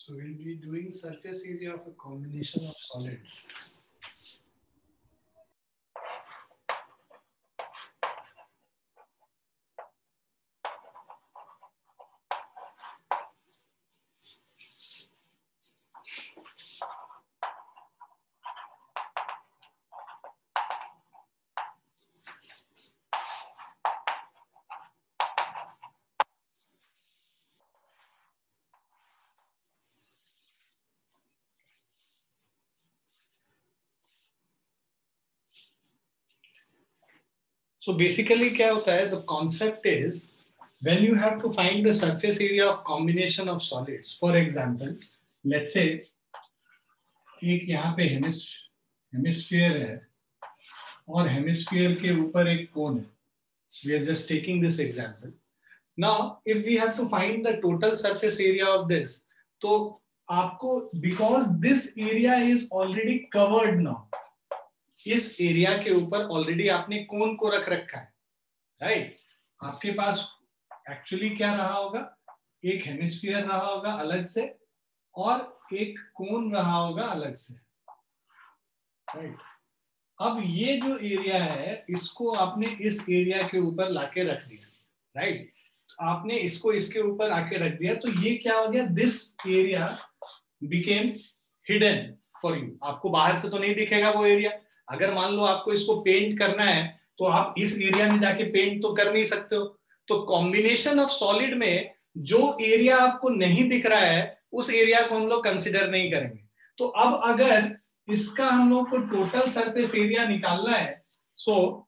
So we'll be doing surface area of a combination of solids. So basically क्या होता है, the concept is when you have to find the surface area of combination of solids. For example, let's say एक यहाँ पे hemisphere है और hemisphere के ऊपर एक कोन है. We are just taking this example. Now, if we have to find the total surface area of this, तो आपको, because this area is already covered now, इस एरिया के ऊपर ऑलरेडी आपने कोन को रख रखा है, राइट? आपके पास एक्चुअली क्या रहा होगा, एक हेमिस्फीयर रहा होगा अलग से और एक कोन रहा होगा अलग से, राइट? अब ये जो एरिया है इसको आपने इस एरिया के ऊपर लाके रख दिया, राइट? आपने इसको इसके ऊपर आके रख दिया, तो ये क्या हो गया, this area became hidden for you. आपको बाहर से तो नहीं दिखेगा वो एरिया. अगर मान लो आपको इसको पेंट करना है तो आप इस एरिया में जाके पेंट तो कर नहीं सकते हो. तो कॉम्बिनेशन ऑफ सॉलिड में जो एरिया आपको नहीं दिख रहा है उस एरिया को हम लोग कंसिडर नहीं करेंगे. तो अब अगर इसका हम लोग को टोटल सरफेस एरिया निकालना है, सो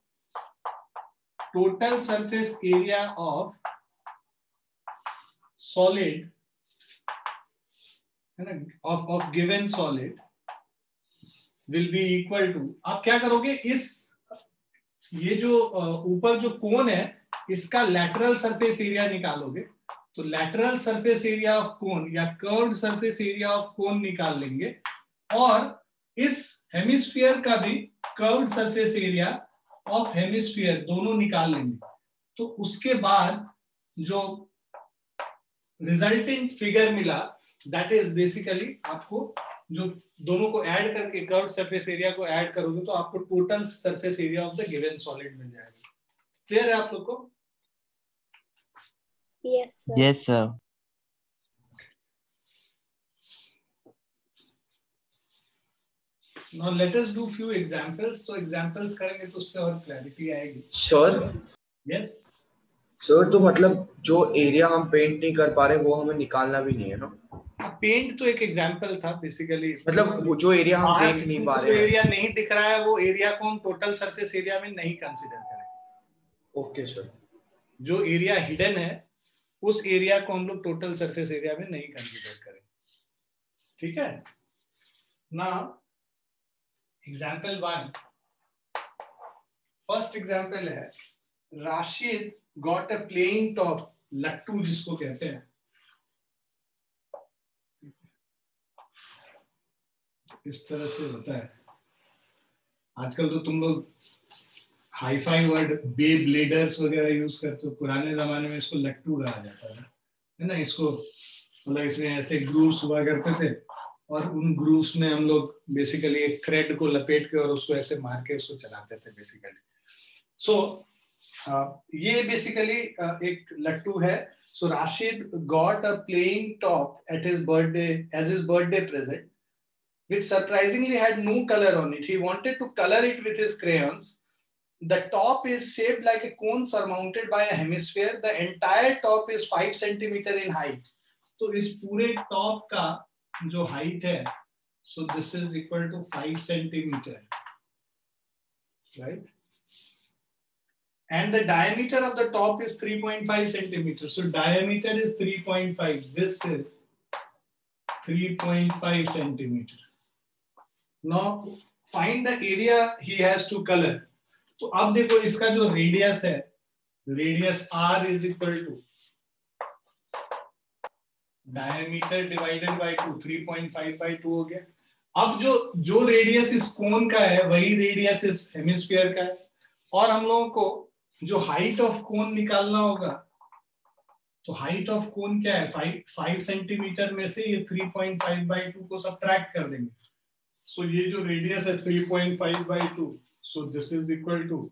total surface area of solid है ना, of given solid will be equal to, आप क्या करोगे, ये जो ऊपर जो कोन है इसका लैटरल सरफेस एरिया निकालोगे. तो lateral surface area of cone या curved surface area of cone निकाल लेंगे और इस हेमिस्फीयर का भी curved surface area of hemisphere दोनों निकाल लेंगे. तो उसके बाद जो रिजल्टिंग फिगर मिला, दैट इज बेसिकली, आपको जो दोनों को ऐड करके कर्व्ड सरफेस एरिया को ऐड करोगे तो आपको total surface area of the given solid मिल जाएगा. क्लियर है आप लोग को? Yes sir. Yes sir. Now let us do few examples. तो एग्जांपल्स करेंगे तो उससे और क्लैरिटी आएगी. सर. यस सर, तो मतलब जो एरिया हम पेंट नहीं कर पा रहे वो हमें निकालना भी नहीं है ना? पेंट तो एक एग्जांपल था बेसिकली. मतलब वो जो एरिया हम पेंट नहीं पा रहे, जो एरिया नहीं दिख रहा है वो एरिया को हम टोटल सरफेस एरिया में नहीं कंसीडर करेंगे. Okay sir. जो एरिया हिडन है उस एरिया को हम लोग टोटल सरफेस एरिया में नहीं कंसीडर करेंगे. ठीक है ना? एग्जांपल 1, फर्स्ट एग्जांपल है, Rashid got a playing top, लट्टू जिसको कहते हैं. इस तरह से होता है. आजकल तो तुम लोग हाईफाई वर्ड बे ब्लेडर्स वगैरह यूज करते हो. पुराने जमाने में इसको लट्टू कहा जाता है ना. इसको मतलब इसमें ऐसे ग्रूव्स हुआ करते थे और उन ग्रूव्स में हम लोग बेसिकली एक थ्रेड को लपेट के और उसको ऐसे मार के उसको चलाते थे बेसिकली. सो ये बेसिकली एक लट्टू है. So Rashid got a playing top at his birthday as his birthday present, which surprisingly had no color on it. He wanted to color it with his crayons. The top is shaped like a cone surmounted by a hemisphere. The entire top is 5 centimeter in height. तो इस पूरे top का जो height है, so this is equal to 5 centimeter, right? And the diameter of the top is 3.5 centimeter. So diameter is 3.5. This is 3.5 centimeter. Now find the area he has to color. तो अब देखो इसका जो radius है, radius r is equal to diameter divided by 2, 3.5 by 2 हो गया. अब जो रेडियस इस कोन का है वही रेडियस इस हेमिस्फीयर का है और हम लोगों को जो हाइट ऑफ कोन निकालना होगा तो हाइट ऑफ कोन क्या है, 5 सेंटीमीटर में से ये 3.5/2 को सब्ट्रैक्ट कर देंगे. सो ये जो रेडियस है 3.5/2, so this is equal to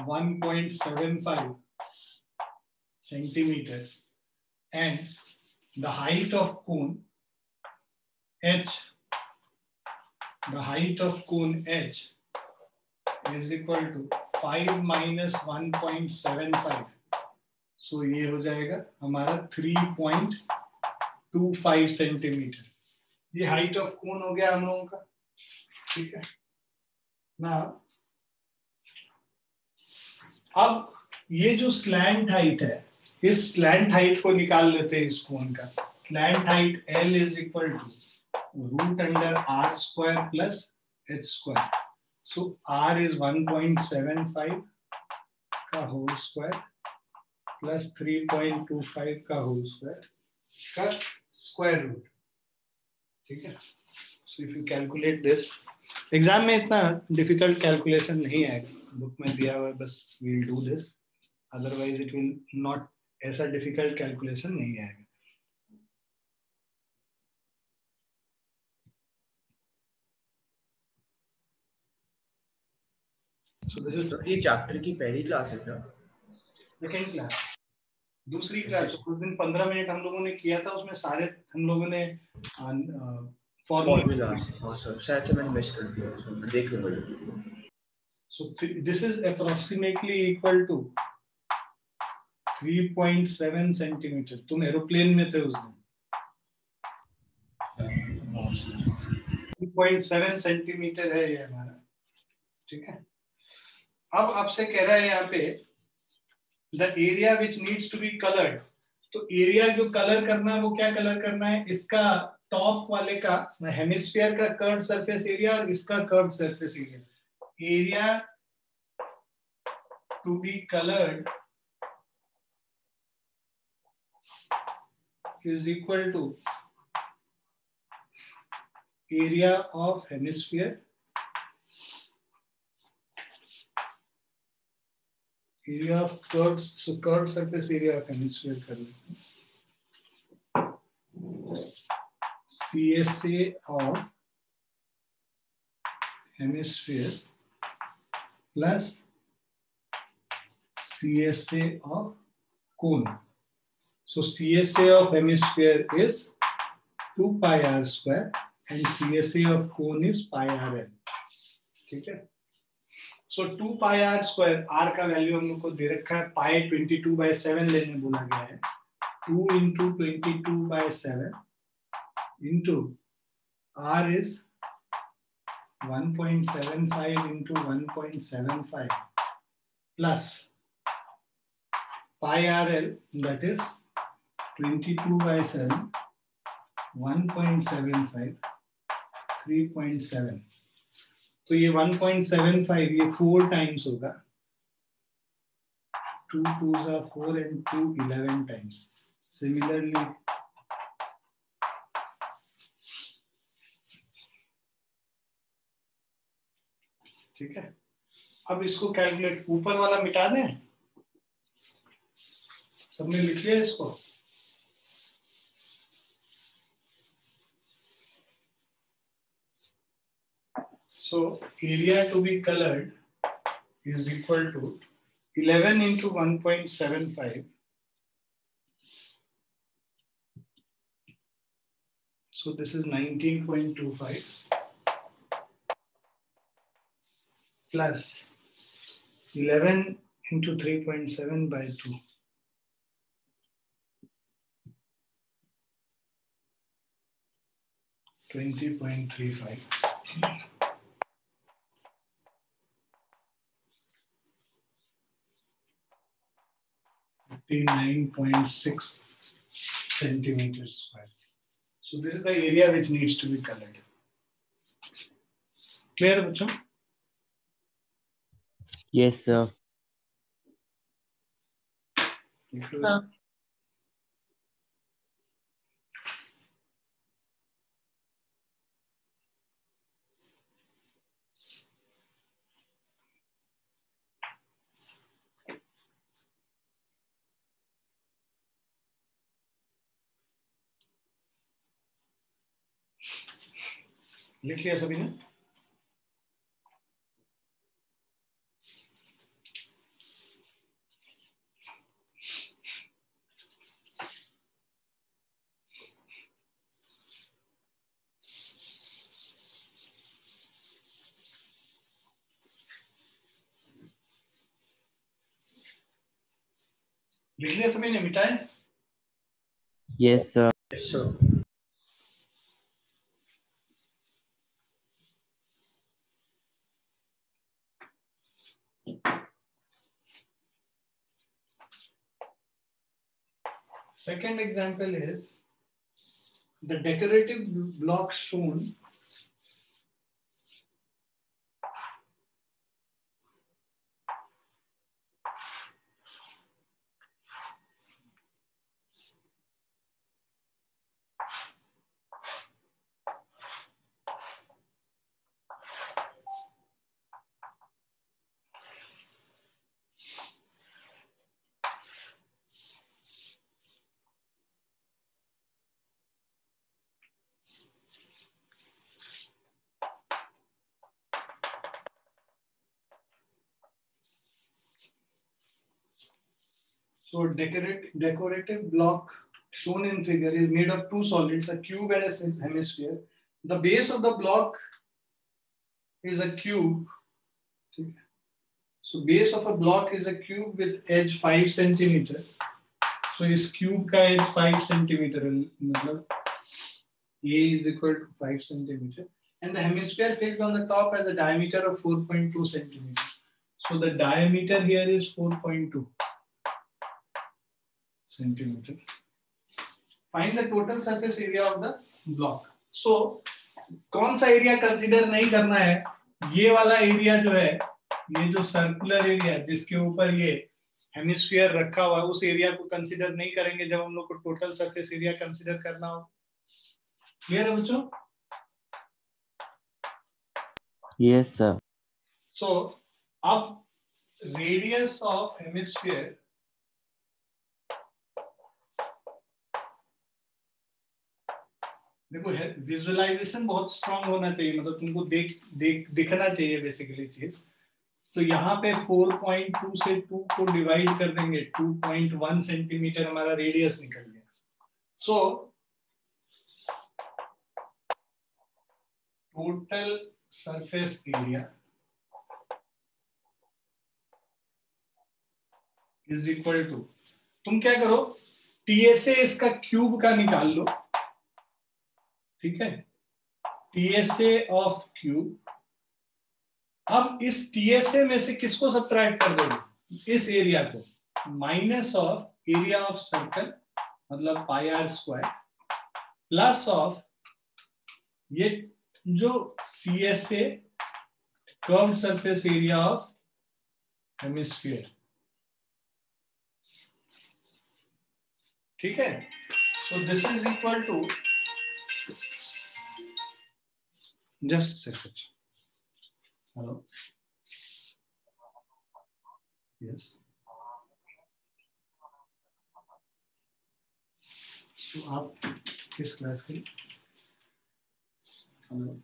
1.75 centimeter, and the height of cone h is equal to 5 minus 1.75. सो ये हो जाएगा हमारा 3.25 सेंटीमीटर. ये हाइट ऑफ कोन हो गया हम लोगों का. ठीक है ना. अब ये जो स्लैंट हाइट है, इस स्लैंट हाइट को निकाल लेते हैं इस कोन का. Slant height L is equal to √r² plus h². So r is 1.75 का होल स्क्वायर प्लस 3.25 का होल स्क्वायर का स्क्वायर रूट. ठीक है. So if you calculate this, exam में इतना डिफिकल्ट कैलकुलेशन नहीं आएगा, बुक में दिया हुआ है, बस we will do this. Otherwise it will not, ऐसा डिफिकल्ट कैलकुलेशन नहीं आएगा. सो दिस इज ये चैप्टर की पहली क्लास है क्या? सेकंड क्लास, दूसरी क्लास. उस दिन 15 मिनट हम लोगों ने किया था, उसमें सारे हम लोगों ने फॉर्मूलास. हाँ सर, शायद से मैंने मिस कर दिया, सो मैं देख लूंगा. So this is approximately equal to 3.7 centimetre. तुम एरोप्लेन में थे उस दिन. 3.7 सेंटीमीटर है ये हमारा. ठीक है. अब आपसे कह रहा है यहाँ पे the area which needs to be coloured. तो एरिया जो कलर करना है वो क्या कलर करना है, इसका टॉप वाले का हेमिस्फीयर का कर्व सरफेस एरिया और इसका curve surface area. Area to be colored is equal to area of hemisphere, area of curved, so curved surface area of hemisphere कर लेते हैं. CSA of hemisphere plus CSA of cone. So CSA of hemisphere is 2 pi r square and CSA of cone is pi rl. ठीक है. So 2 pi r square, r का value हम लोग को दे रखा है pi 22/7 लेने बोला गया है. 2 into 22/7 into r is 1.75 into 1.75 plus pi rl, that is 22/7, 1.75, 3.7. तो ये 1.75 ये 4 टाइम्स होगा. 2 2s are 4 and 2 11 times. Similarly, ठीक है. अब इसको कैलकुलेट, ऊपर वाला मिटा दें, सबने लिख लिया इसको. So area to be colored is equal to 11 into 1.75. So this is 19.25 plus 11 into 3.7/2. 20.35. 59.6 centimeters square. So this is the area which needs to be colored. Clear, bachcho? Yes, sir. लिख लिया सभी ने? लिख लिया सभी ने? मिटाए? Yes, sir. Yes, sir. Second example is the decorative block shown So decorative block shown in figure is made of two solids, a cube and a hemisphere. The base of the block is a cube. So base of a block is a cube with edge 5 centimeter. So इस cube का edge 5 centimeter मतलब A is equal to 5 centimeter. And the hemisphere fixed on the top has a diameter of 4.2 centimeter. So the diameter here is 4.2 centimeter. Find the total surface area of the block. So कौन सा area consider नहीं करना है? ये वाला area जो है, ये जो सर्कुलर एरिया जिसके ऊपर ये हेमिस्फीयर रखा हुआ है, उस एरिया को कंसीडर नहीं करेंगे जब हम लोग को टोटल सरफेस एरिया कंसीडर करना हो. क्लियर है बच्चों? Yes, sir. So अब रेडियस ऑफ हेमिस्फीयर देखो, विजुअलाइजेशन बहुत स्ट्रांग होना चाहिए, मतलब तुमको दिखना चाहिए बेसिकली चीज. तो यहाँ पे 4.2 से 2 को डिवाइड कर देंगे, 2.1 सेंटीमीटर हमारा रेडियस निकल गया. So total surface area is equal to, तुम क्या करो, टीएसए इसका क्यूब का निकाल लो. ठीक है, टीएसए ऑफ क्यूब. अब इस टीएसए में से किसको सब्ट्रैक्ट कर दोगे? इस एरिया को, minus of area of circle मतलब pi r square plus of ये जो CSA curve surface area of hemisphere. ठीक है, so this is equal to, just second. Hello, yes, तो आप किस क्लास के? Hello,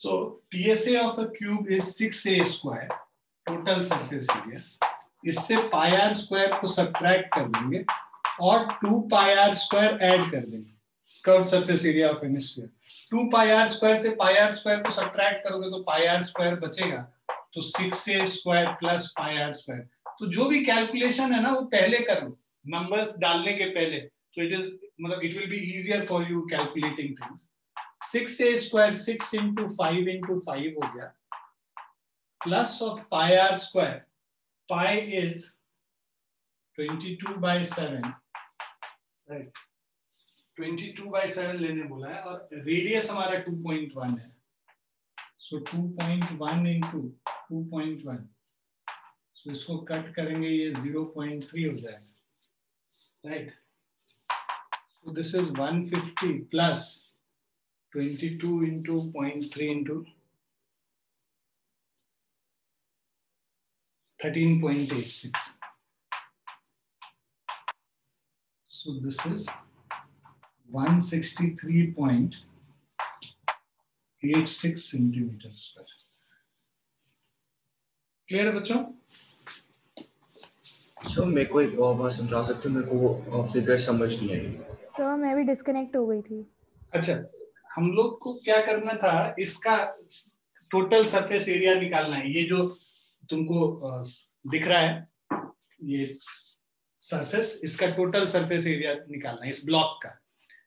So TSA of a cube is 6a square, total surface area. इससे पाई r square को सब्ट्रैक्ट कर देंगे और 2 पाई आर स्क्वायर ऐड कर देंगे. Curve surface area of hemisphere. 2 pi r square से पाई आर स्क्वायर को सब्ट्रैक्ट करोगे तो पाई आर स्क्वायर बचेगा, तो 6a square plus pi r square. तो जो भी कैलकुलेशन है ना वो पहले कर लो, नंबर्स डालने के पहले, तो इट इज मतलब it will be easier for you calculating things. 6a square 6 into 5 into 5 हो गया, plus of pi r square, pi is 22/7, right, 22/7 लेने बोला है, और रेडियस हमारा 2.1 है, सो 2.1 इंटू 2.1, सो इसको कट करेंगे ये 0.3 हो जाएगा, right. So this is 150 plus 22 into 0.3 into 13.86, so this is 163.86 centimetre square. Clear है बच्चों? सर मेरे को एक और बात समझा सकते हो, मेरे को फिगर समझ नहीं आई। सर मैं भी डिस्कनेक्ट हो गई थी। अच्छा, हम लोग को क्या करना था, इसका टोटल सरफेस एरिया निकालना है। ये जो तुमको दिख रहा है ये सरफेस, इसका टोटल सरफेस एरिया निकालना है इस ब्लॉक का।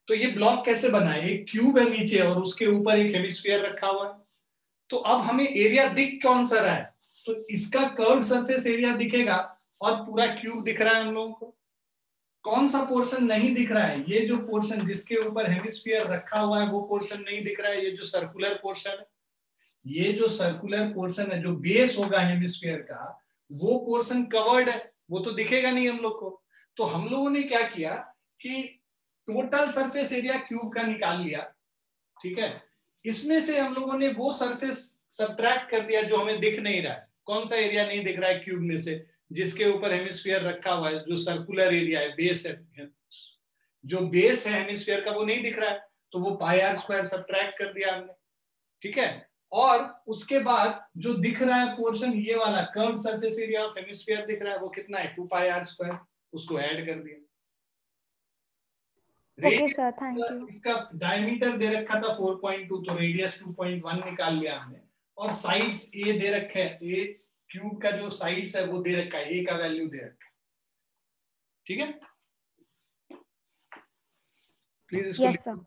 तो ये ब्लॉक कैसे बना है, एक क्यूब है नीचे और उसके ऊपर एक हेमिस्फीयर रखा हुआ है। तो अब हमें एरिया दिख कौन सा रहा है, तो इसका कर्व सरफेस एरिया दिखेगा और पूरा क्यूब दिख रहा है हम लोगों को। कौन सा पोर्शन नहीं दिख रहा है, ये जो पोर्शन जिसके ऊपर हेमिस्फीयर रखा हुआ है वो पोर्शन नहीं दिख रहा है, ये जो सर्कुलर पोर्शन है, ये जो सर्कुलर पोर्शन है जो बेस होगा हेमिस्फीयर का, वो पोर्शन कवर्ड है, वो तो दिखेगा नहीं हम लोग को। तो हम लोगों ने क्या किया कि टोटल सरफेस एरिया क्यूब का निकाल लिया, ठीक है। इसमें से हम लोगों ने वो सरफेस सब्ट्रैक्ट कर दिया जो हमें दिख नहीं रहा है। कौन सा एरिया नहीं दिख रहा है क्यूब में से, जिसके ऊपर हेमिस्फीयर रखा हुआ है, जो सर्कुलर एरिया है, बेस है, जो बेस है हेमिस्फीयर का वो नहीं दिख रहा है, तो वो पाई आर स्क्वायर सब्ट्रैक्ट कर दिया हमने, ठीक है। और उसके बाद जो दिख रहा है पोर्शन, ये वाला curve surface area of hemisphere दिख रहा है, वो कितना है 2 पाई आर स्क्वायर, उसको ऐड कर दिया। Okay sir, thank you. इसका डायमीटर दे रखा था 4.2, तो रेडियस 2.1 निकाल लिया हमने, और साइड्स ए दे रखे हैं, ए क्यूब का जो साइड्स है वो दे रखा है, ए का वैल्यू दे रखा है, ठीक है। प्लीज इसको यस सर।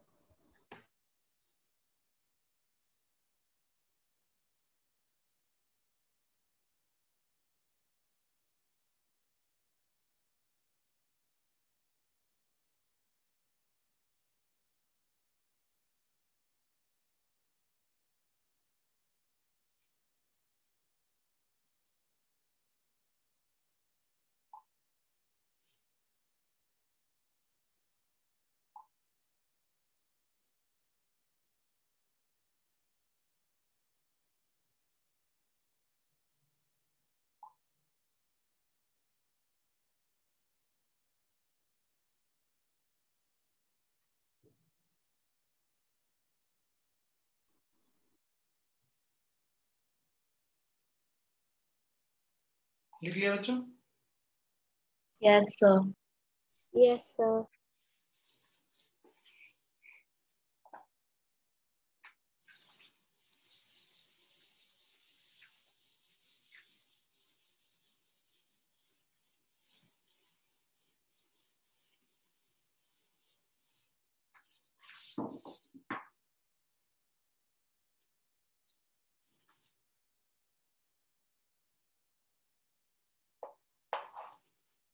लिख लिया बच्चों? Yes sir. Yes sir.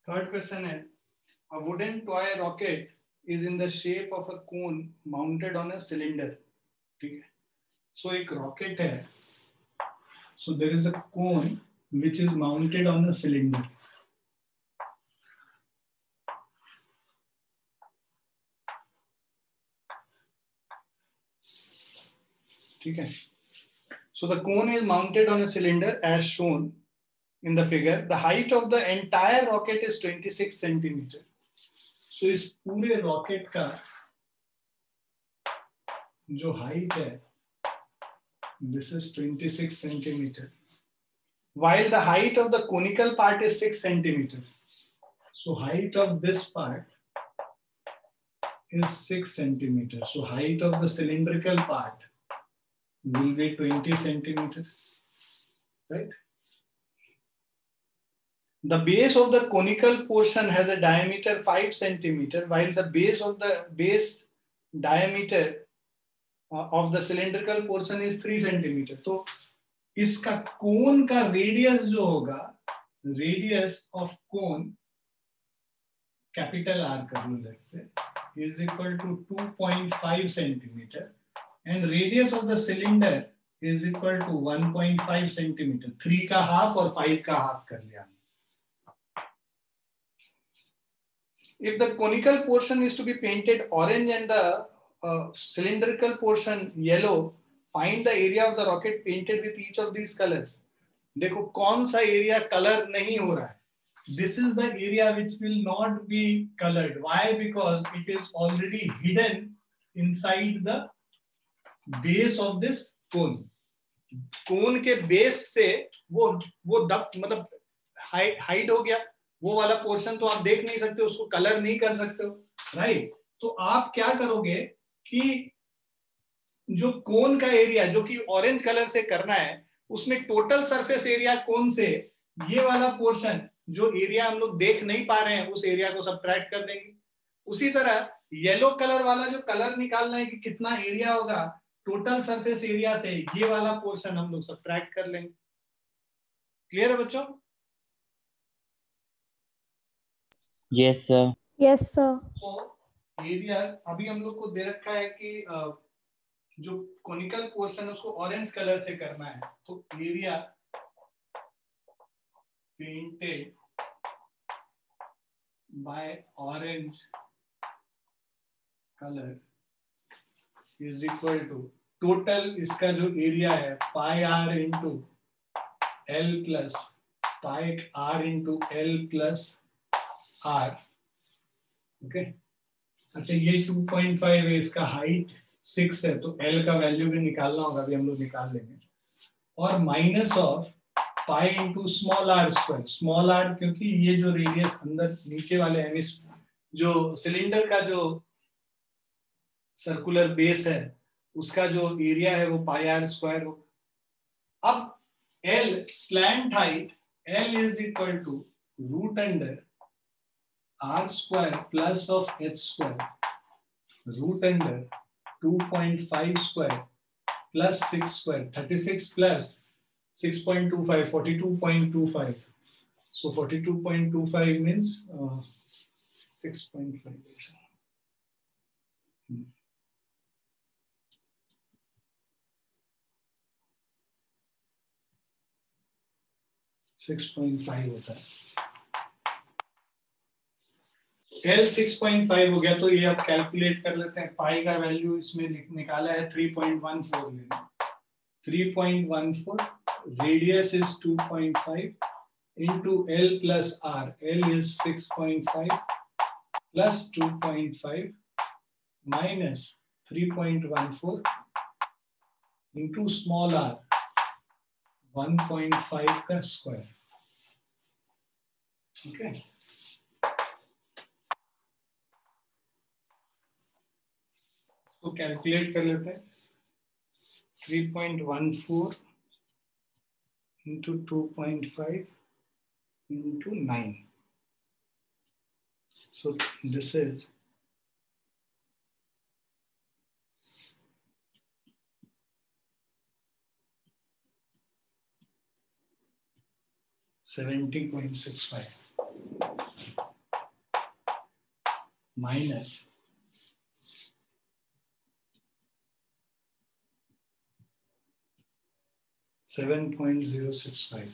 Third question है, a wooden toy rocket is in the shape of a cone mounted on a cylinder, ठीक है। सो एक रॉकेट है, so there is a cone which is mounted on a cylinder, ठीक है। So the cone is mounted on a cylinder as shown in the figure. The height of the entire rocket is 26 centimeter. So इस पूरे rocket का जो height है, this is 26 centimeter, while the height of the conical part is 6 centimeter. So height of this part is 6 centimeters. So height of the cylindrical part will be 20 centimeters, right? The base of the conical portion has a diameter 5 centimeter, while the base of the base diameter of the cylindrical portion is 3 centimeter. तो इसका कोन का radius जो होगा, radius of cone capital R कर लो let's say, is equal to 2.5 centimeter, and radius of the cylinder is equal to 1.5 centimeter. 3 का half और 5 का half कर लिया. If the conical portion is to be painted orange and the cylindrical portion yellow, find the area of the rocket painted with each of these colors. देखो कौन सा area colour नहीं हो रहा है. This is the area which will not be colored. Why? Because it is already hidden inside the base of this cone. कोन के base से वो मतलब हाइड हो गया. वो वाला पोर्शन तो आप देख नहीं सकते, उसको कलर नहीं कर सकते हो, राइट? तो आप क्या करोगे कि जो कोन का एरिया जो कि ऑरेंज कलर से करना है, उसमें टोटल सरफेस एरिया कोन से ये वाला पोर्शन जो एरिया हम लोग देख नहीं पा रहे हैं उस एरिया को सब्ट्रैक्ट कर देंगे. उसी तरह येलो कलर वाला जो कलर निकालना है कि कितना एरिया होगा टोटल सरफेस एरिया से, ये वाला पोर्शन हम लोग सब्ट्रैक्ट कर लेंगे. क्लियर है बच्चों? Yes, sir. Yes, sir. तो एरिया अभी हम लोग को दे रखा है कि जो कोनिकल पोर्शन उसको ऑरेंज कलर से करना है. तो area painted by orange colour is equal to total इसका जो एरिया है pi r into l plus pi r into l plus r. Okay, अच्छा ये 2.5 है, इसका हाइट 6 है, तो L का वैल्यू भी निकालना होगा, अभी हम लोग निकाल लेंगे. और minus of pi into small r square. Small r क्योंकि ये जो रेडियस अंदर नीचे वाले है, जो सिलेंडर का जो सर्कुलर बेस है उसका जो एरिया है वो पाई आर स्क्वायर हो. अब L slant height L is equal to root under r square plus of h square root under 2.5 square plus 6 square 36 plus 6.25 42.25. So 42.25 means 6.5. 6.5 होता है. L 6.5 हो गया, तो ये आप कैलकुलेट कर लेते हैं. पाई का वैल्यू इसमें निकाला है 3.14 लेना. 3.14 radius is 2.5 into L plus R. L is 6.5 plus 2.5 minus 3.14 into small r 1.5 का स्क्वायर. Okay. तो कैलकुलेट कर लेते हैं. 3.14 into 2.5 into 9. So this is 70.65 minus 7.065.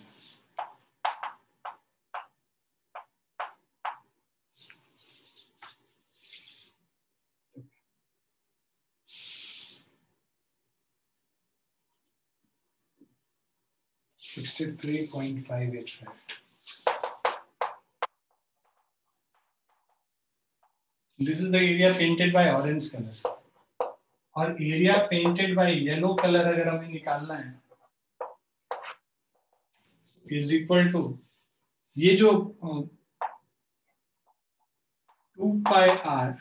$63.585. This is the area painted by orange color. और area painted bye yellow colour अगर हमें निकालना है इज इक्वल टू ये जो 2 पाई आर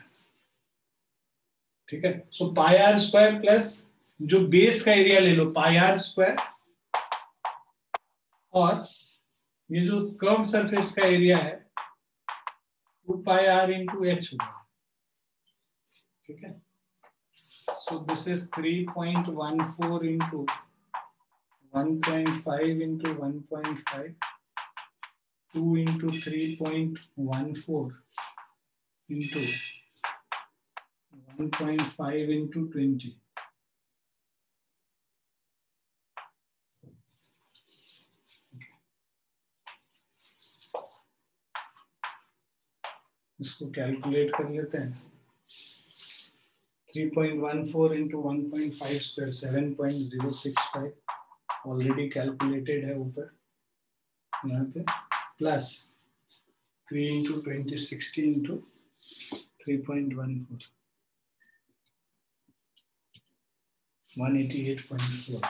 ठीक है। सो पाई आर स्क्वायर प्लस जो बेस का एरिया ले लो पाई आर स्क्वायर, और ये जो कर्व सरफेस का एरिया है 2 पाई आर इंटू एच होगा। ठीक है। So this is 3.14 into 1.5 into 1.5, 2 into 3.14 into 1.5 into 20। इसको कैलकुलेट कर लेते हैं। 3.14 इंटू 1.5 स्क्वायर 7.065 ऑलरेडी कैलकुलेटेड है ऊपर यहाँ पे, plus 3 into 20 60 into 3.14 188.4।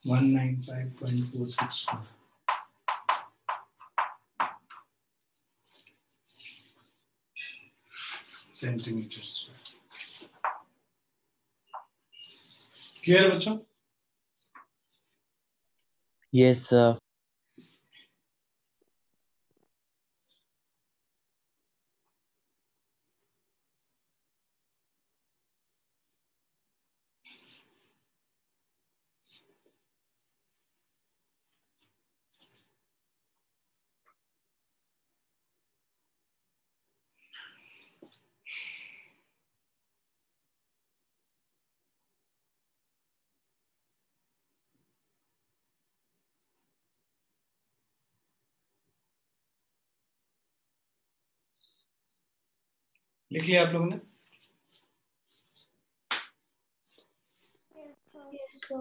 $195.464 centimetre square. Clear बच्चों? Yes, sir. लिख लिया आप लोगों ने?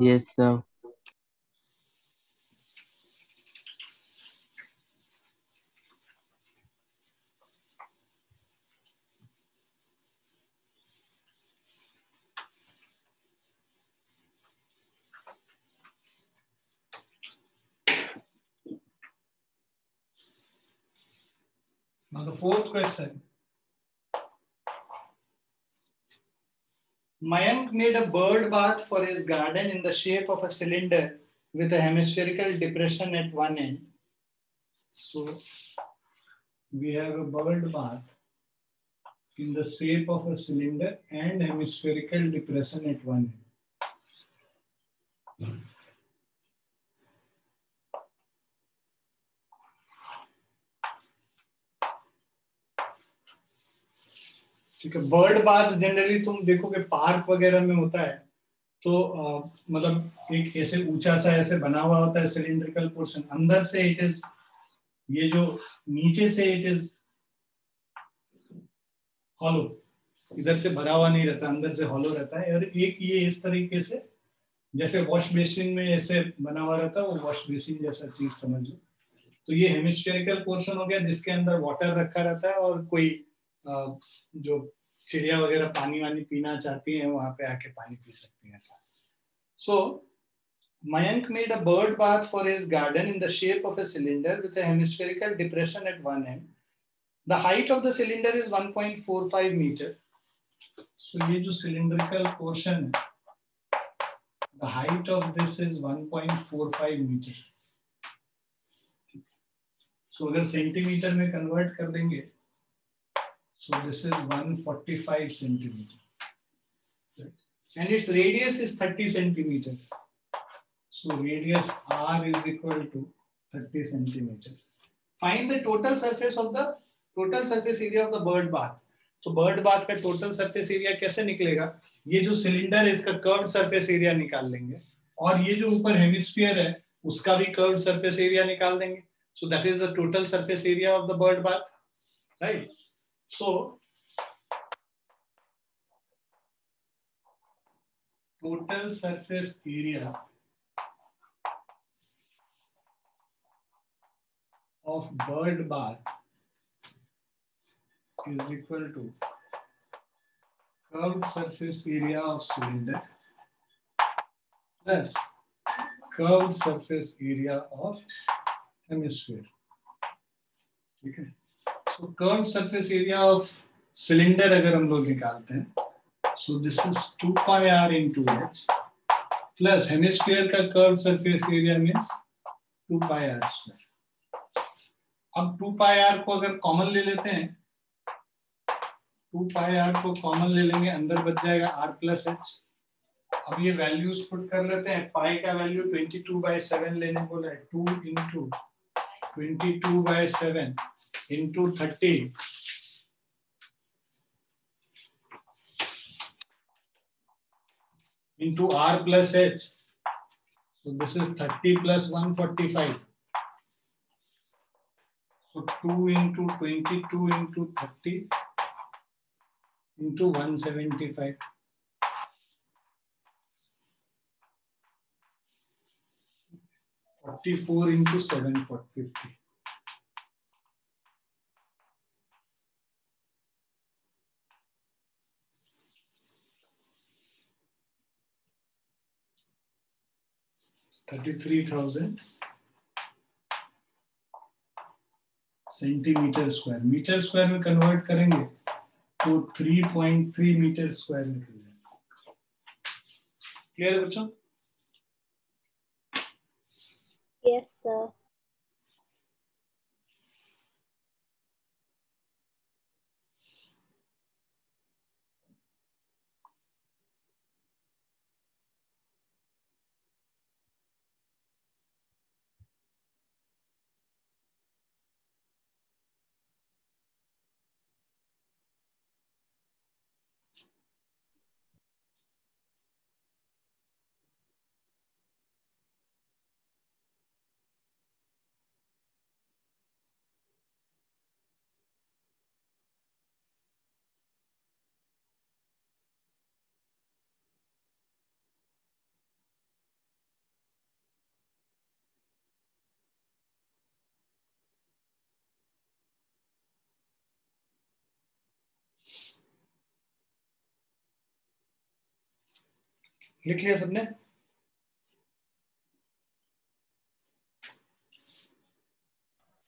Yes, sir. Now the fourth question. Mayank made a bird bath for his garden in the shape of a cylinder with a hemispherical depression at one end. So we have a bird bath in the shape of a cylinder and hemispherical depression at one end. ठीक है। Bird bath generally तुम देखोगे park वगैरह में होता है, तो मतलब एक ऐसे ऊंचा सा ऐसे बना हुआ होता है सिलिंड्रिकल पोर्शन, अंदर से इट इज, ये जो नीचे से इट इज हॉलो, इधर से भरा हुआ नहीं रहता, अंदर से हॉलो रहता है। और एक ये इस तरीके से जैसे वॉश बेसिन में ऐसे बना हुआ रहता है, वो वॉश बेसिन जैसा चीज समझ लो। तो ये हेमिस्फेरिकल पोर्शन हो गया जिसके अंदर वाटर रखा रहता है, और कोई जो चिड़िया वगैरह पानी वानी पीना चाहती हैं वहां पे आके पानी पी सकती हैं। सो Mayank made a bird bath for his garden in the shape of a cylinder with a hemispherical depression at one end. The height of the cylinder is 1.45 meter. So ये जो cylindrical portion है, the height of this is 1.45 meter. So अगर centimetre में convert कर देंगे, so this is 145 centimeter, and its radius is 30 centimeter. So radius r is equal to 30 centimeter. Find the total surface area of the bird bath. तो bird bath का total surface area कैसे निकलेगा? ये जो cylinder है इसका curve surface area निकाल लेंगे, और ये जो ऊपर हेमिस्फीयर है उसका भी कर्व सरफेस एरिया निकाल देंगे. So that is the total surface area of the bird bath, right? So total surface area of bird bath is equal to curved surface area of cylinder plus curved surface area of hemisphere, ठीक है। So curve surface area of cylinder अगर हम लोग निकालते हैं, so this is 2 pi r into h plus hemisphere का curve surface area means 2 pi r square. अब 2 pi r को अगर कॉमन ले लेते हैं, 2 पाई r को कॉमन ले लेंगे, अंदर बच जाएगा r प्लस h। अब ये वैल्यूज पुट कर लेते हैं। पाई का वैल्यू 22/7 लेने बोला है, 2 into 22/7 into 30 into r plus h. So this is 30 plus 145. So 2 into 22 into 30 into 175. (44 into 750). (33,000 centimetre square). Metre square में कन्वर्ट करेंगे तो 3.3 मीटर स्क्वायर निकल जाएगा। क्लियर है बच्चों? Yes, sir. लिख लिया सबने?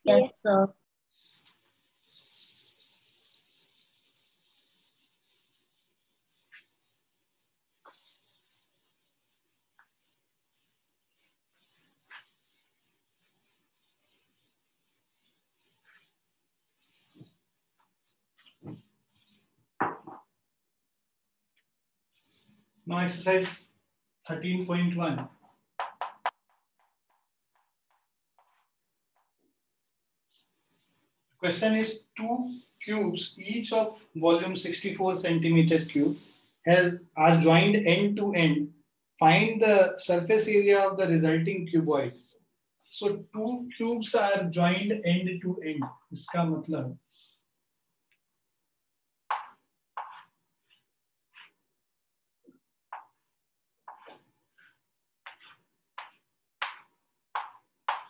Yes, sir. Now exercise 13.1. Question is, two cubes, each of volume 64 centimeter cube, are joined end to end. Find the surface area of the resulting cuboid. So two cubes are joined end to end. इसका मतलब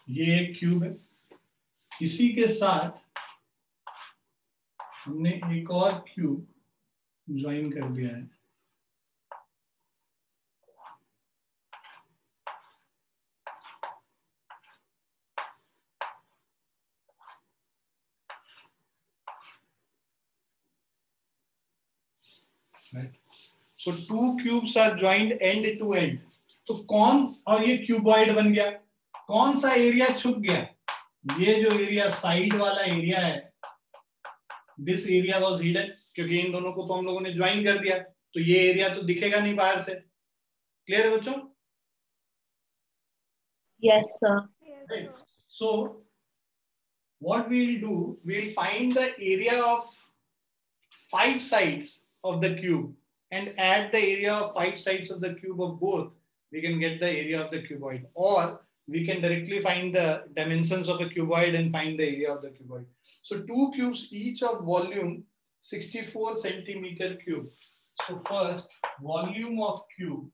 ये एक cube है, इसी के साथ हमने एक और क्यूब ज्वाइन कर दिया है। Right. So two cubes are joined end to end. तो कौन, और ये क्यूबॉइड बन गया, कौन सा एरिया छुप गया? ये जो एरिया साइड वाला एरिया है, दिस एरिया वाज हिडन, क्योंकि इन दोनों को तो हम लोगों ने ज्वाइन कर दिया, तो ये एरिया तो दिखेगा नहीं बाहर से। क्लियर है बच्चों? Yes, sir. Right. So what we'll do, we'll find the area of 5 sides of the cube and add the area of 5 sides of the cube of both. We can get the area of the cuboid, or we can directly find the dimensions of a cuboid and find the area of the cuboid. So two cubes, each of volume 64 centimeter cube. So first, volume of cube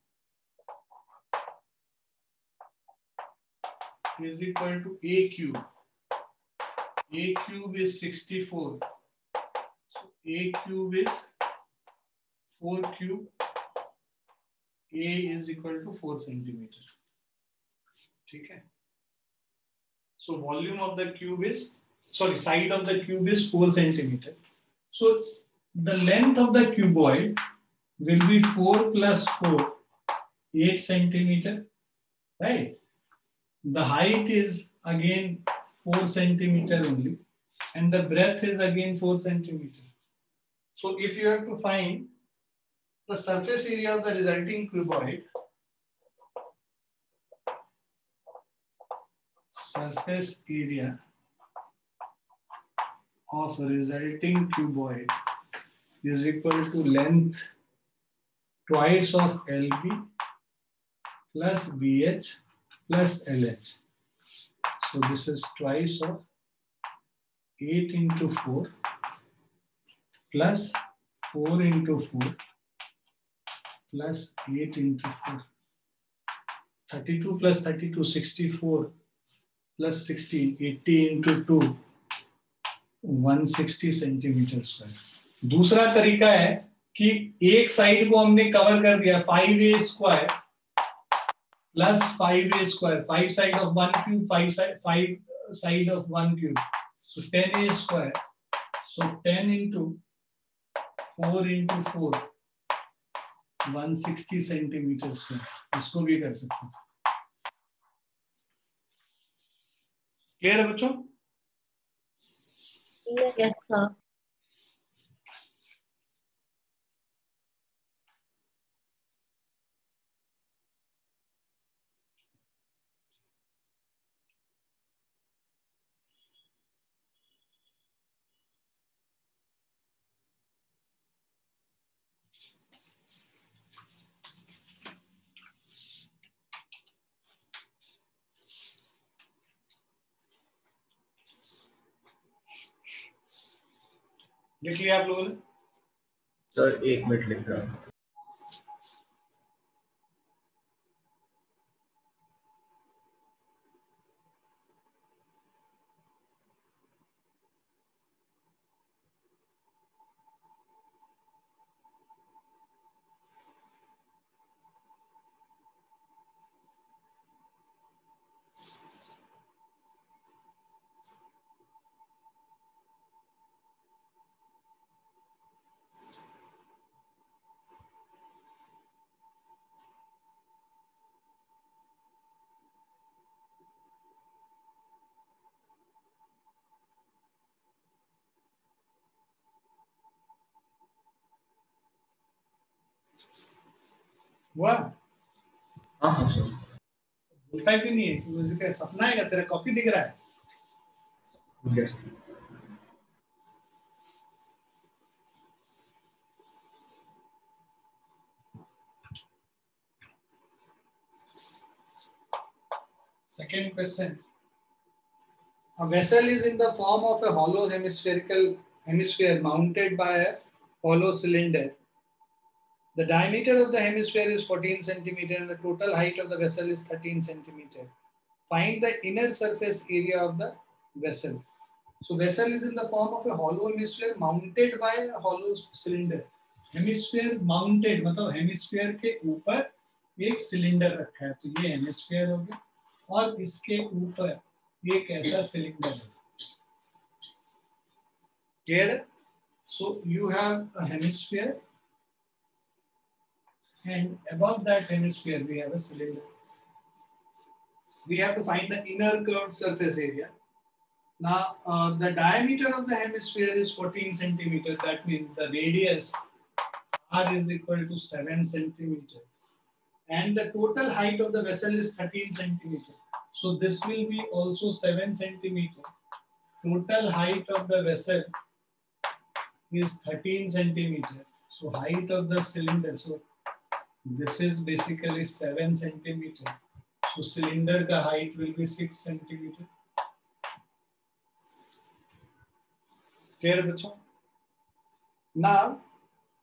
is equal to A cube. A cube is 64. So A cube is 4 cube. A is equal to 4 centimeter. ठीक है? So volume of the cube is, sorry, side of the cube is 4 centimeter. So the length of the cuboid will be 4 plus 4, 8 centimeter, right? The height is again 4 centimeter only, and the breadth is again 4 centimeter. So if you have to find the surface area of the resulting cuboid, surface area of resulting cuboid is equal to length twice of LB plus BH plus LH. So this is twice of 8 into 4 plus 4 into 4 plus 8 into 4. 32 plus 32, 64 plus 16, 80 into 2, 160 centimetre square. दूसरा तरीका है कि एक side को हमने cover कर दिया 5a square plus 5a square, 5 side of 1 cube, 5 side of 1 cube, so 10a square, so 10 into 4 into 4, 160 centimetre square. इसको भी कर सकते हैं. क्लियर है बच्चों? Yes. Yes, sir. लिख लिया आप लोगों ने? सर 1 मिनट लिख रहा हूँ. हुआ? हाँ सर. बोलता क्यों नहीं है? मुझे क्या सपना है क्या? तेरा कॉपी दिख रहा है? Yes. Second question. A vessel is in the form of a hollow hemisphere mounted by a hollow cylinder. The diameter of the hemisphere is 14 centimeter and the total height of the vessel is 13 centimeter. Find the inner surface area of the vessel. So vessel is in the form of a hollow hemisphere mounted by a hollow cylinder. Hemisphere mounted मतलब hemisphere के ऊपर एक cylinder रखा है, तो ये hemisphere हो गया और इसके ऊपर एक ऐसा सिलेंडर है. Clear? So you have a hemisphere and above that hemisphere we have a cylinder. We have to find the inner curved surface area. Now the diameter of the hemisphere is 14 centimeter. That means the radius r is equal to 7 centimeter. And the total height of the vessel is 13 centimeter. So this will be also 7 centimeter. Total height of the vessel is 13 centimeter. So height of the cylinder. So this is basically 7 centimeter. So cylinder ka height will be 6 centimeter. Clear, bachcho? Now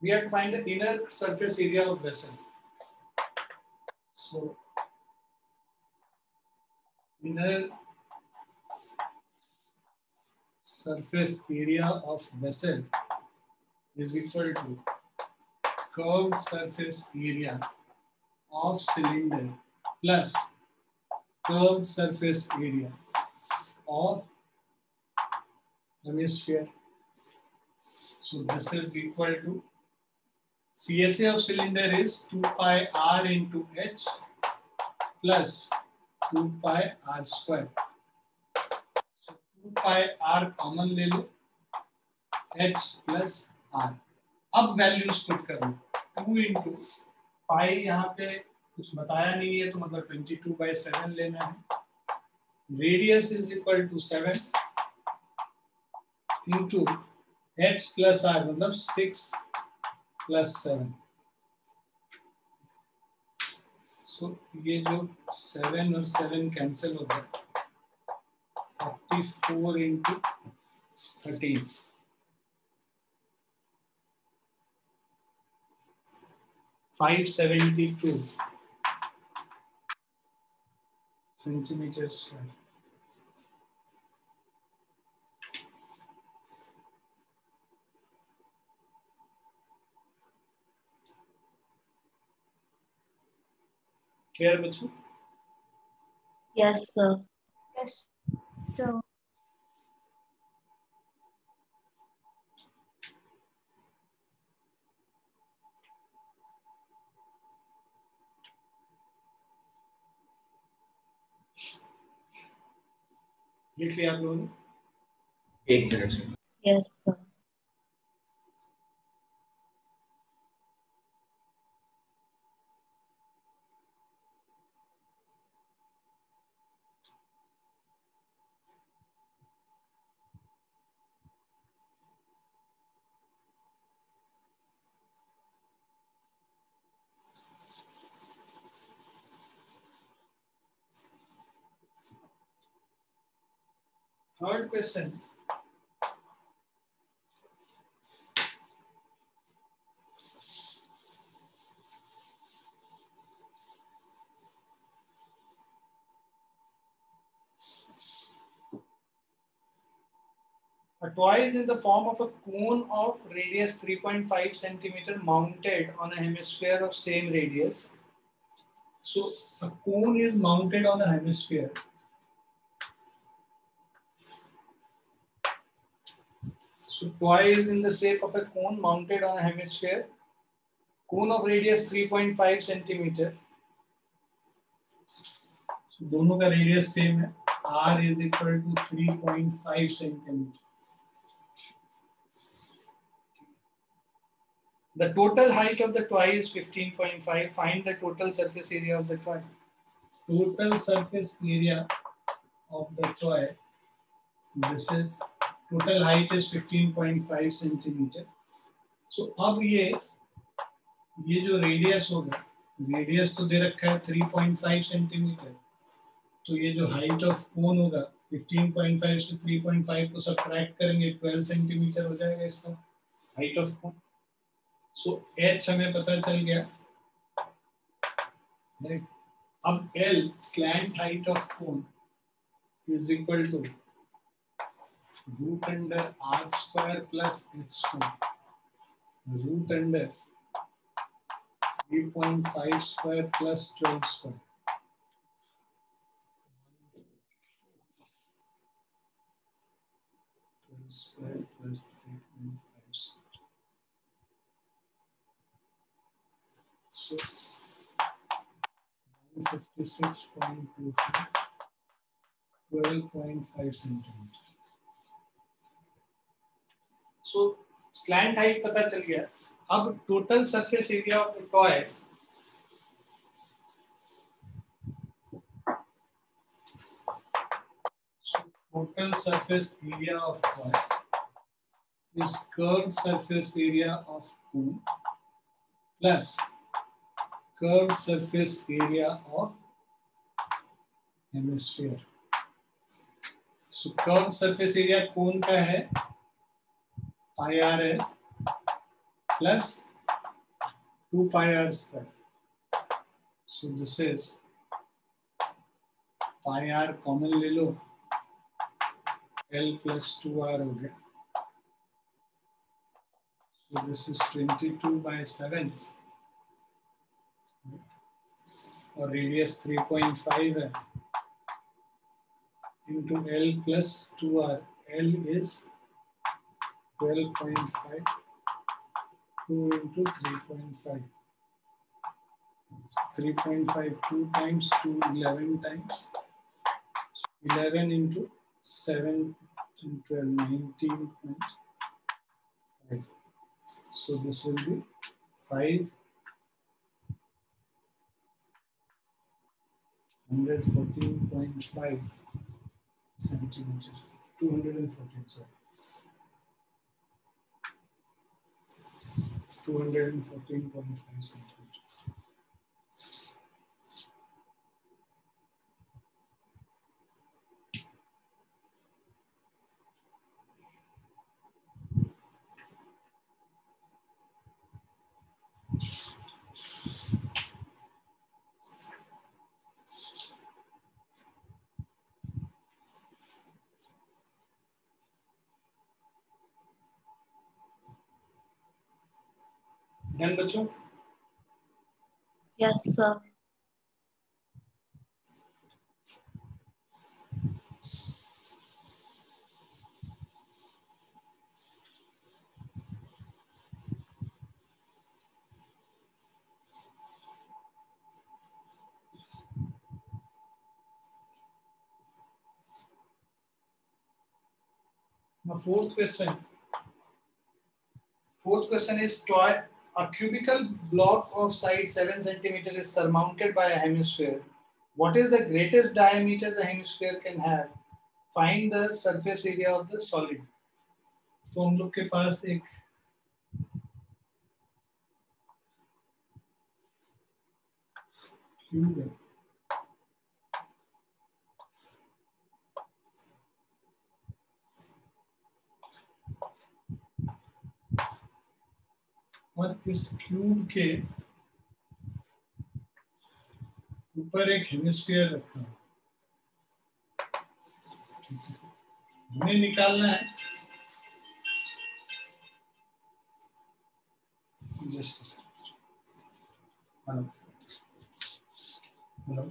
we have to find the inner surface area of vessel. So inner surface area of vessel is equal to curved surface area of cylinder plus curved surface area of hemisphere. So this is equal to CSA of cylinder is 2 pi r into h plus 2 pi r square. So 2 pi r common ले लो, h plus r. अब values put करो, 2 into pi, यहाँ पे कुछ बताया नहीं है तो मतलब 22/7 लेना है. Radius is equal to 7 into h plus r मतलब 6 प्लस 7. सो ये जो 7 और 7 कैंसिल हो गया, 44 इंटू 13, 572 सेंटीमीटर स्क्वायर. क्लियर बच्चों? Yes, sir. Yes, sir. लिख लिया आप लोगों ने? 1 मिनट से. Yes, sir. Third question, a toy is in the form of a cone of radius 3.5 centimeter mounted on a hemisphere of same radius. So a cone is mounted on a hemisphere. So toy is in the shape of a cone mounted on a hemisphere. Cone of radius 3.5 centimeter. So दोनों का radius same है. R is equal to 3.5 centimeter. The total height of the toy is 15.5. Find the total surface area of the toy. Total surface area of the toy. This is total height is 15.5 centimeter. So अब ये जो radius होगा, radius तो दे रखा है 3.5 centimetre, तो ये जो हाइट ऑफ कोन होगा 15.5 से 3.5 को सब्ट्रैक्ट करेंगे 12 सेंटीमीटर हो जाएगा इसका height of cone. So h हमें पता चल गया. राइट, अब L slant height of cone is equal to root under r square plus h square, root under 3.5 square plus 12 square. Square plus 3.5. So 156.25, 12.5 centimeters. So slant height पता चल गया. अब total surface area of the toy total surface area of toy is curved surface area of cone plus curved surface area of hemisphere. So curved surface area cone का है pi r है plus 2 pi r square. So this is pi r common ले लो, L plus 2r हो गया. So this is 22/7 और radius 3.5 है. into L plus 2R. L is 12.5. 2 into 3.5. 3.5, 2 times 2, 11 times. 11 into 7 and 12, 19.5. So this will be 514.5 centimeters. 214, sorry. 214.5 centimeters. Done, बच्चों? Yes, sir. Now, fourth question. Fourth question is, a cubical block of side 7 centimeter is surmounted by a hemisphere. What is the greatest diameter the hemisphere can have? Find the surface area of the solid. तो हम लोग के पास एक cube है. और इस cube के ऊपर एक हेमिस्फीयर रखा है. हमें निकालना है. Just hello hello.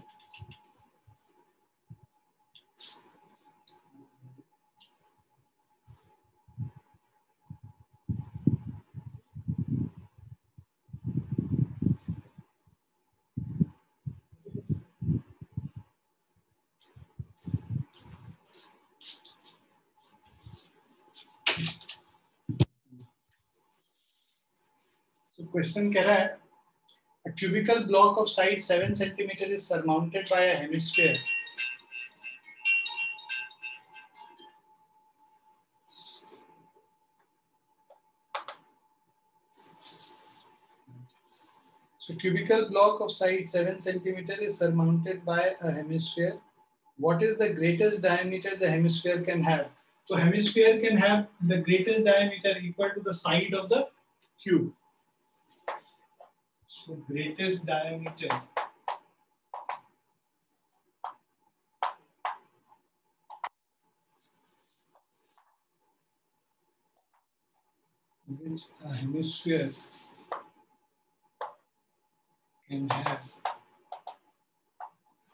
So question कह रहा है, a cubical block of side 7 centimeter is surmounted by a hemisphere. So cubical block of side 7 centimeter is surmounted by a hemisphere. What is the greatest diameter the hemisphere can have? So hemisphere can have the greatest diameter equal to the side of the cube. So greatest diameter which a hemisphere can have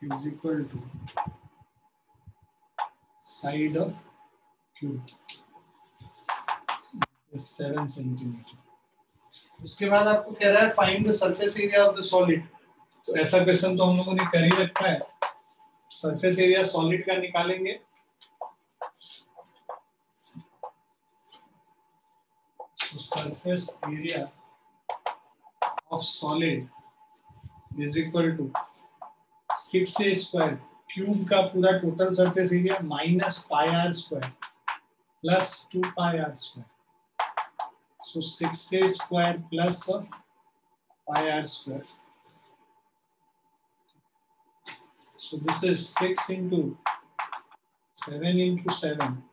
is equal to side of cube is 7 centimeter. उसके बाद आपको कह रहा है find the surface area of the solid. तो ऐसा question तो हम लोगों ने कर ही रखा है. सरफेस एरिया सॉलिड का निकालेंगे. तो surface area of solid is equal to 6a square cube का पूरा total surface area minus pi r square plus 2 pi r square. So 6a square plus of pi r square. So this is 6 into 7 into 7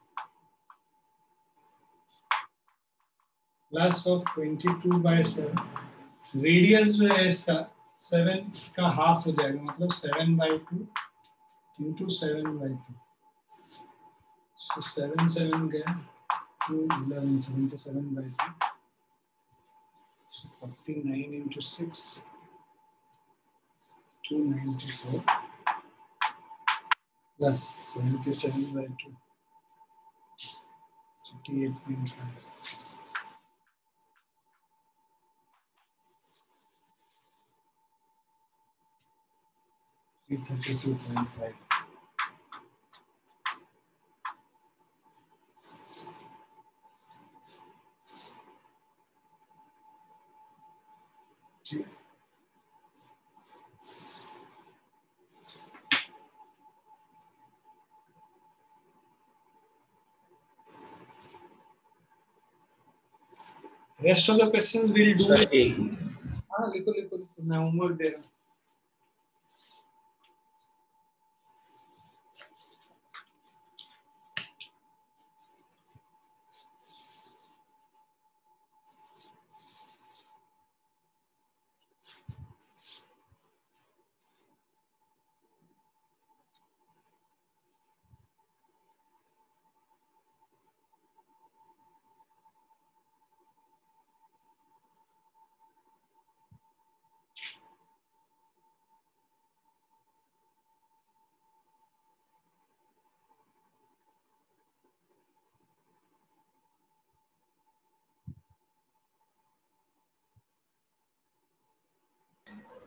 plus of 22 by 7. Radius जो है इसका 7 का half हो जाएगा, मतलब 7 by 2 into 7 by 2. So 7 7 गया to 11, 77 by 2. So 49 into 6, 294 plus 77/2 38.5 332.5 Rest of the questions we'll do. Sir एक हाँ लिखो लिखो लिखो, मैं होमवर्क दे रहा हूँ.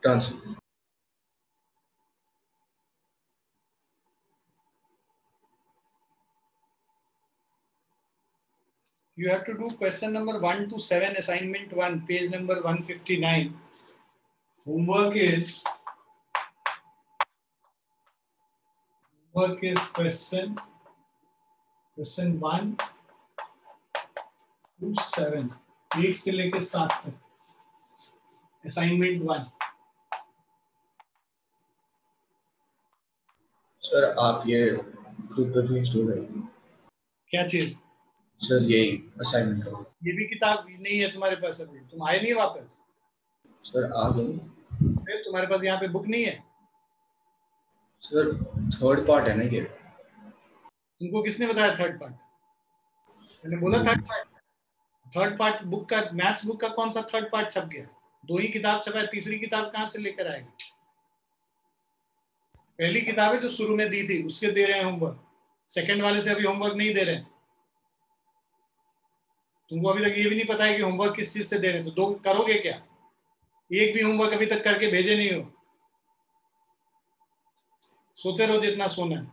Done. You have to do question number 1 to 7, assignment 1, page number 159. Homework is question 1 to 7, 1 से लेके 7 तक, assignment 1. सर आप ये ग्रुप पे भेज दो भाई. क्या चीज? सर यही असाइनमेंट करो. ये भी किताब नहीं है तुम्हारे पास अभी, तुम आए नहीं वापस? सर आ गए. फिर तुम्हारे पास यहाँ पे बुक नहीं है? सर थर्ड पार्ट है ना ये. तुमको किसने बताया थर्ड पार्ट? मैंने बोला third part. Third part book का, मैथ्स बुक का कौन सा थर्ड पार्ट छप गया? 2 ही किताब छपा है, तीसरी किताब कहाँ से लेकर आएगा? पहली किताब है जो शुरू में दी थी, उसके दे रहे हैं होमवर्क. सेकंड वाले से अभी होमवर्क नहीं दे रहे हैं. तुमको अभी तक ये भी नहीं पता है कि होमवर्क किस चीज से दे रहे हैं, तो 2 करोगे क्या? एक भी होमवर्क अभी तक करके भेजे नहीं हो. सोते रहो जितना सोना है.